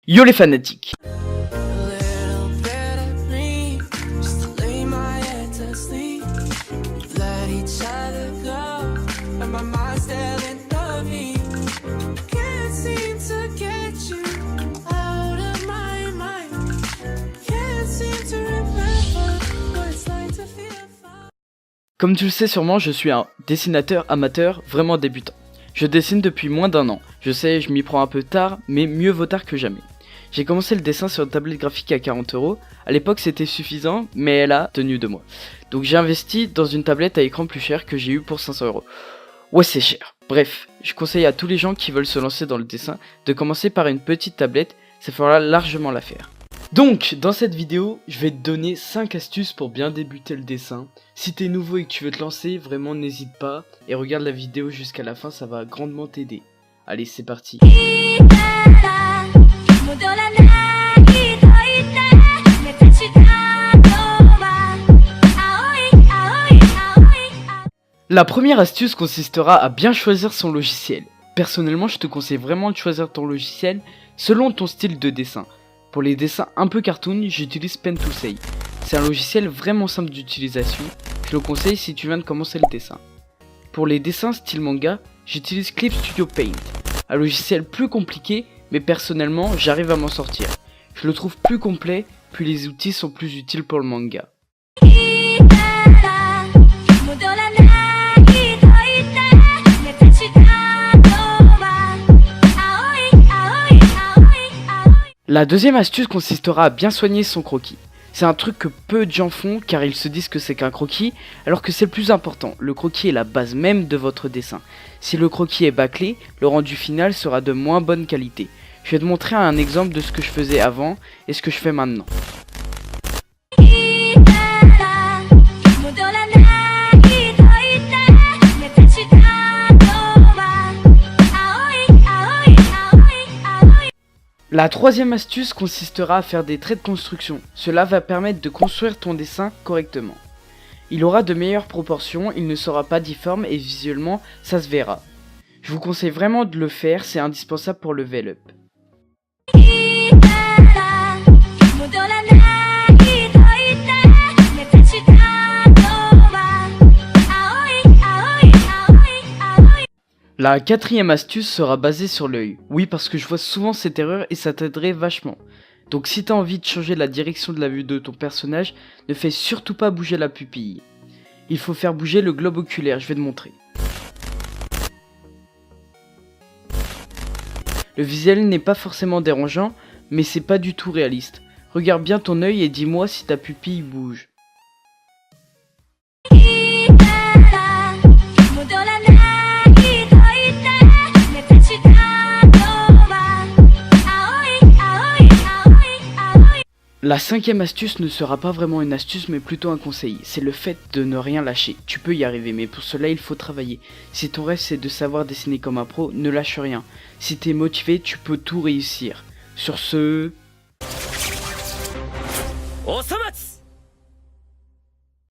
Yo les fanatiques! Comme tu le sais sûrement, je suis un dessinateur amateur vraiment débutant. Je dessine depuis moins d'1 an. Je sais, je m'y prends un peu tard, mais mieux vaut tard que jamais. J'ai commencé le dessin sur une tablette graphique à 40€. À l'époque c'était suffisant, mais elle a tenu 2 mois. Donc j'ai investi dans une tablette à écran plus chère que j'ai eu pour 500€. Ouais, c'est cher. Bref, je conseille à tous les gens qui veulent se lancer dans le dessin de commencer par une petite tablette, ça fera largement l'affaire. Donc, dans cette vidéo, je vais te donner 5 astuces pour bien débuter le dessin. Si t'es nouveau et que tu veux te lancer, vraiment n'hésite pas et regarde la vidéo jusqu'à la fin, ça va grandement t'aider. Allez, c'est parti. La première astuce consistera à bien choisir son logiciel. Personnellement, je te conseille vraiment de choisir ton logiciel selon ton style de dessin. Pour les dessins un peu cartoon, j'utilise Pen2Say. C'est un logiciel vraiment simple d'utilisation, je le conseille si tu viens de commencer le dessin. Pour les dessins style manga, j'utilise Clip Studio Paint. Un logiciel plus compliqué, mais personnellement j'arrive à m'en sortir. Je le trouve plus complet, puis les outils sont plus utiles pour le manga. La deuxième astuce consistera à bien soigner son croquis. C'est un truc que peu de gens font car ils se disent que c'est qu'un croquis, alors que c'est le plus important. Le croquis est la base même de votre dessin. Si le croquis est bâclé, le rendu final sera de moins bonne qualité. Je vais te montrer un exemple de ce que je faisais avant et ce que je fais maintenant. La troisième astuce consistera à faire des traits de construction. Cela va permettre de construire ton dessin correctement. Il aura de meilleures proportions, il ne sera pas difforme et visuellement ça se verra. Je vous conseille vraiment de le faire, c'est indispensable pour level up. La quatrième astuce sera basée sur l'œil. Oui, parce que je vois souvent cette erreur et ça t'aiderait vachement. Donc si t'as envie de changer la direction de la vue de ton personnage, ne fais surtout pas bouger la pupille. Il faut faire bouger le globe oculaire, je vais te montrer. Le visuel n'est pas forcément dérangeant, mais c'est pas du tout réaliste. Regarde bien ton œil et dis-moi si ta pupille bouge. La cinquième astuce ne sera pas vraiment une astuce mais plutôt un conseil, c'est le fait de ne rien lâcher. Tu peux y arriver mais pour cela il faut travailler. Si ton rêve c'est de savoir dessiner comme un pro, ne lâche rien. Si t'es motivé, tu peux tout réussir. Sur ce...